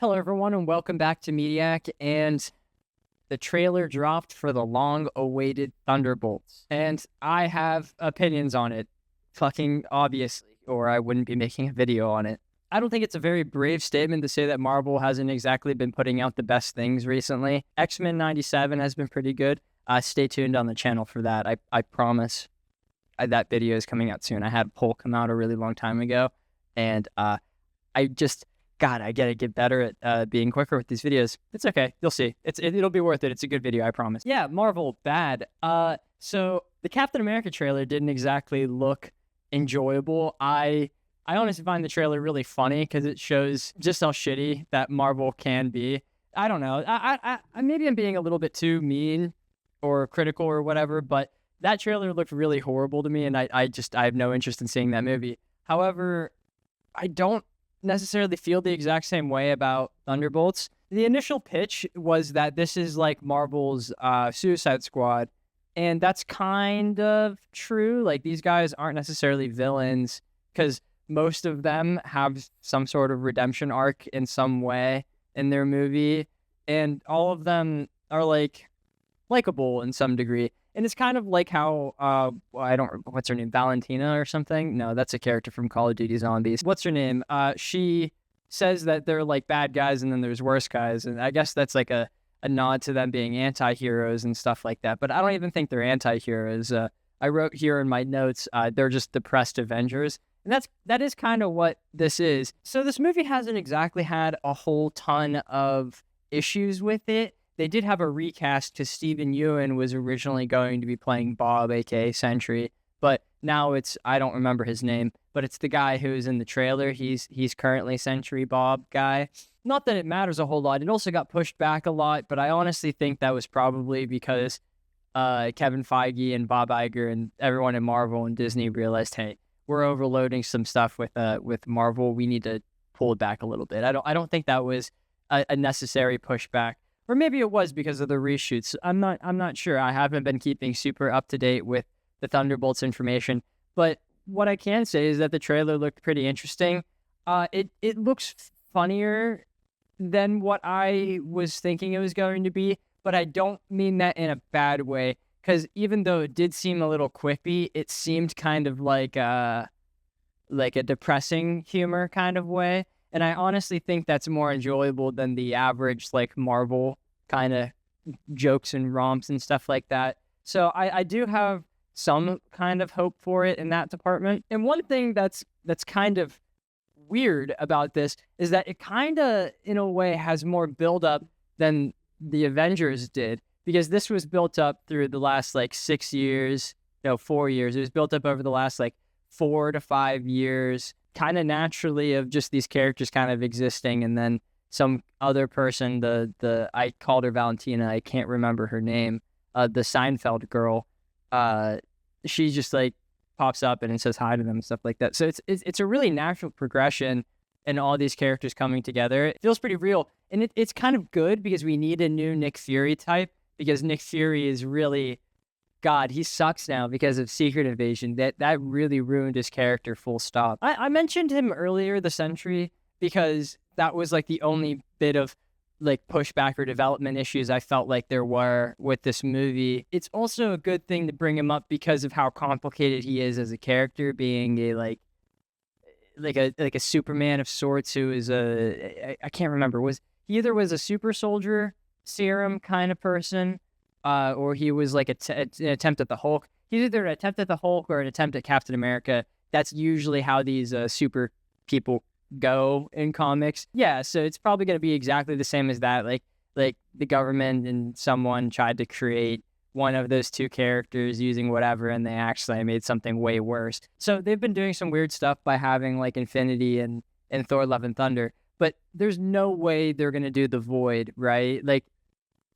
Hello, everyone, and welcome back to Mediak. And the trailer dropped for the long-awaited Thunderbolts. And I have opinions on it, fucking obviously, or I wouldn't be making a video on it. I don't think it's a very brave statement to say that Marvel hasn't exactly been putting out the best things recently. X-Men 97 has been pretty good. Stay tuned on the channel for that. I promise that video is coming out soon. I had a poll come out a really long time ago, and God, I gotta get better at being quicker with these videos. It's okay. You'll see. It'll be worth it. It's a good video, I promise. Yeah, Marvel, bad. So the Captain America trailer didn't exactly look enjoyable. I honestly find the trailer really funny because it shows just how shitty that Marvel can be. I don't know. I maybe I'm being a little bit too mean or critical or whatever, but that trailer looked really horrible to me, and I have no interest in seeing that movie. However, I don't necessarily feel the exact same way about Thunderbolts. The initial pitch was that this is like Marvel's Suicide Squad, and that's kind of true. Like, these guys aren't necessarily villains because most of them have some sort of redemption arc in some way in their movie, and all of them are like likable in some degree. And it's kind of like how, what's her name, Valentina or something? No, that's a character from Call of Duty Zombies. What's her name? She says that they're like bad guys and then there's worse guys. And I guess that's like a nod to them being anti-heroes and stuff like that. But I don't even think they're anti-heroes. I wrote here in my notes, they're just depressed Avengers. And that is kind of what this is. So this movie hasn't exactly had a whole ton of issues with it. They did have a recast because Stephen Ewan was originally going to be playing Bob, aka Sentry, but now I don't remember his name, but it's the guy who's in the trailer. He's currently Sentry Bob guy. Not that it matters a whole lot. It also got pushed back a lot, but I honestly think that was probably because Kevin Feige and Bob Iger and everyone in Marvel and Disney realized, hey, we're overloading some stuff with Marvel. We need to pull it back a little bit. I don't think that was a necessary pushback. Or maybe it was because of the reshoots. I'm not sure. I haven't been keeping super up to date with the Thunderbolts information. But what I can say is that the trailer looked pretty interesting. It looks funnier than what I was thinking it was going to be, but I don't mean that in a bad way. Because even though it did seem a little quippy, it seemed kind of like a depressing humor kind of way. And I honestly think that's more enjoyable than the average, like, Marvel kind of jokes and romps and stuff like that. So I do have some kind of hope for it in that department. And one thing that's kind of weird about this is that it kind of, in a way, has more build-up than the Avengers did. Because this was built up through the last, 6 years, 4 years. It was built up over the last, 4 to 5 years, kind of naturally, of just these characters kind of existing, and then some other person, I called her Valentina, I can't remember her name, the Seinfeld girl, she just pops up and it says hi to them and stuff like that. So it's a really natural progression, and all these characters coming together. It feels pretty real, and it's kind of good because we need a new Nick Fury type, because Nick Fury is really, God, he sucks now because of Secret Invasion. That really ruined his character, full stop. I mentioned him earlier, the Sentry, because that was the only bit of pushback or development issues I felt like there were with this movie. It's also a good thing to bring him up because of how complicated he is as a character, being a a Superman of sorts, who is I can't remember, he either was a super soldier serum kind of person, or he was an attempt at the Hulk. He's either an attempt at the Hulk or an attempt at Captain America. That's usually how these super people go in comics. Yeah, so it's probably going to be exactly the same as that. Like the government and someone tried to create one of those two characters using whatever, and they actually made something way worse. So they've been doing some weird stuff by having Infinity and Thor Love and Thunder, but there's no way they're going to do the Void, right?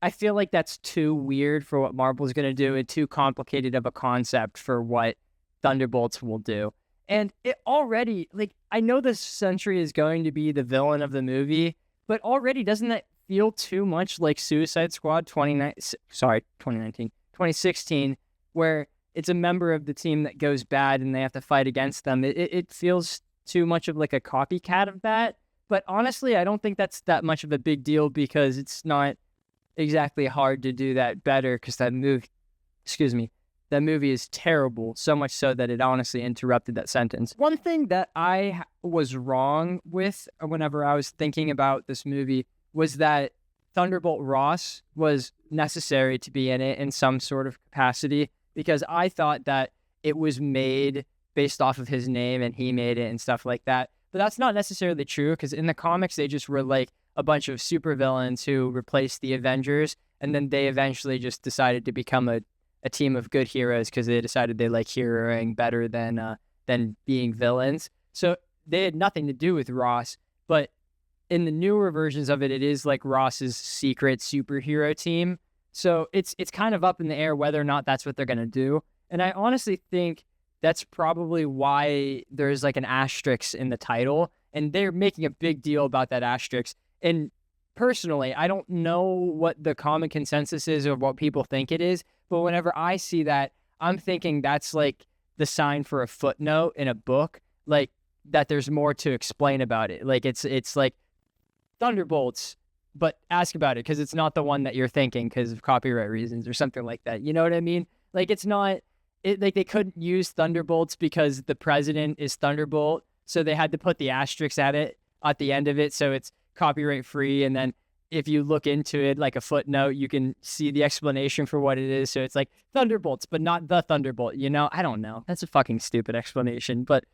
I feel like that's too weird for what Marvel's going to do, and too complicated of a concept for what Thunderbolts will do. And it already, I know the Sentry is going to be the villain of the movie, but already doesn't that feel too much like Suicide Squad 2016, where it's a member of the team that goes bad and they have to fight against them? It feels too much of a copycat of that. But honestly, I don't think that's that much of a big deal because it's not exactly hard to do that better because that movie is terrible, so much so that it honestly interrupted that sentence. One thing that I was wrong with whenever I was thinking about this movie was that Thunderbolt Ross was necessary to be in it in some sort of capacity, because I thought that it was made based off of his name and he made it and stuff like that. But that's not necessarily true, because in the comics, they just were like a bunch of supervillains who replaced the Avengers, and then they eventually just decided to become a team of good heroes because they decided they like heroing better than being villains. So they had nothing to do with Ross, but in the newer versions of it, it is like Ross's secret superhero team. So it's kind of up in the air whether or not that's what they're going to do. And I honestly think that's probably why there's like an asterisk in the title, and they're making a big deal about that asterisk. And personally, I don't know what the common consensus is or what people think it is, but whenever I see that, I'm thinking that's like the sign for a footnote in a book, like that there's more to explain about it. Like it's like Thunderbolts, but ask about it because it's not the one that you're thinking because of copyright reasons or something like that. You know what I mean? Like it's not, like they couldn't use Thunderbolts because the president is Thunderbolt, so they had to put the asterisk at the end of it, so it's copyright free. And then if you look into it like a footnote, you can see the explanation for what it is. So it's like Thunderbolts, but not the Thunderbolt, you know? I don't know. That's a fucking stupid explanation, but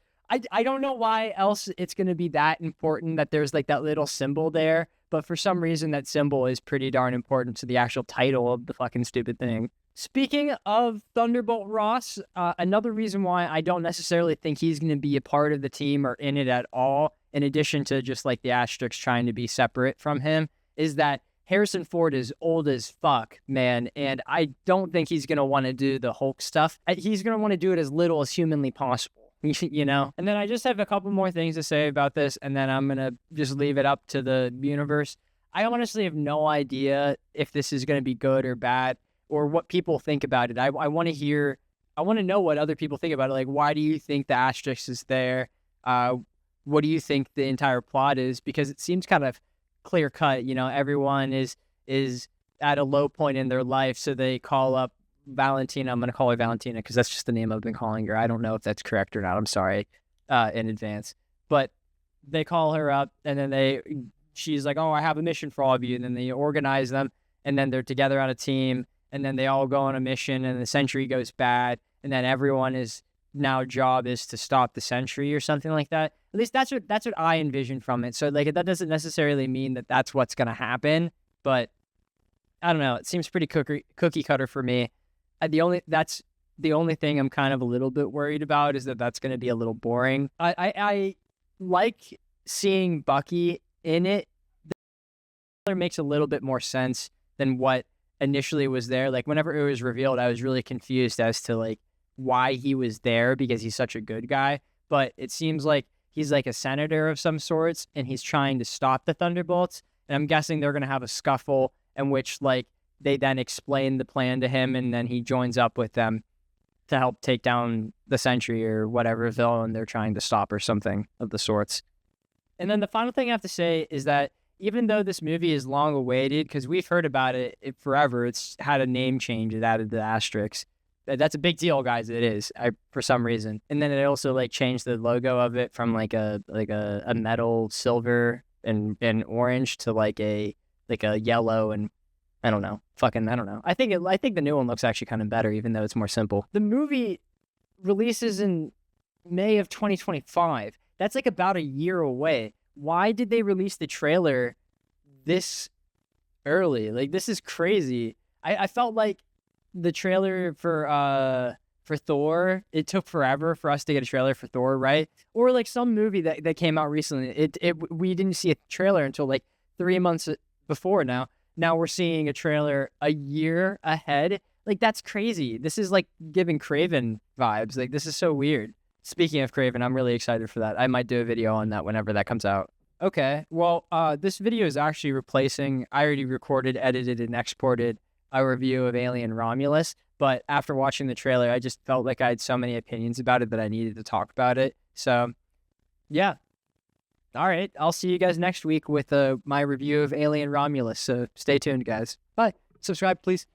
I don't know why else it's going to be that important that there's like that little symbol there. But for some reason, that symbol is pretty darn important to the actual title of the fucking stupid thing. Speaking of Thunderbolt Ross, another reason why I don't necessarily think he's going to be a part of the team or in it at all, in addition to just like the asterisk trying to be separate from him, is that Harrison Ford is old as fuck, man, and I don't think he's going to want to do the Hulk stuff. He's going to want to do it as little as humanly possible, you know? And then I just have a couple more things to say about this, and then I'm going to just leave it up to the universe. I honestly have no idea if this is going to be good or bad or what people think about it. I want to know what other people think about it. Like, why do you think the asterisk is there? What do you think the entire plot is? Because it seems kind of clear cut, you know, everyone is at a low point in their life, so they call up Valentina. I'm going to call her Valentina because that's just the name I've been calling her. I don't know if that's correct or not. I'm sorry in advance. But they call her up, and then she's like, oh, I have a mission for all of you. And then they organize them, and then they're together on a team, and then they all go on a mission, and the Sentry goes bad, and then everyone is now job is to stop the Sentry or something like that. At least that's what I envision from it. So like that doesn't necessarily mean that that's what's going to happen, but I don't know. It seems pretty cookie cutter for me. That's the only thing I'm kind of a little bit worried about is that that's going to be a little boring. I like seeing Bucky in it. The trailer makes a little bit more sense than what initially was there. Like whenever it was revealed, I was really confused as to like why he was there because he's such a good guy. But it seems like he's like a senator of some sorts, and he's trying to stop the Thunderbolts. And I'm guessing they're going to have a scuffle in which like they then explain the plan to him, and then he joins up with them to help take down the Sentry or whatever villain they're trying to stop or something of the sorts. And then the final thing I have to say is that even though this movie is long awaited, because we've heard about it forever, it's had a name change. It added the asterisk. That's a big deal, guys. It is for some reason. And then it also like changed the logo of it from like a metal silver and orange to like a yellow and I don't know. I think the new one looks actually kind of better, even though it's more simple. The movie releases in May of 2025. That's like about a year away. Why did they release the trailer this early? Like this is crazy. I felt like the trailer for Thor, it took forever for us to get a trailer for Thor, right? Or like some movie that came out recently. We didn't see a trailer until like 3 months before now. Now we're seeing a trailer a year ahead. Like that's crazy. This is like giving Craven vibes. Like this is so weird. Speaking of Craven, I'm really excited for that. I might do a video on that whenever that comes out. Okay, well, this video is actually replacing, I already recorded, edited, and exported a review of Alien Romulus, but after watching the trailer, I just felt like I had so many opinions about it that I needed to talk about it. So, yeah. All right, I'll see you guys next week with my review of Alien Romulus. So stay tuned, guys. Bye. Subscribe, please.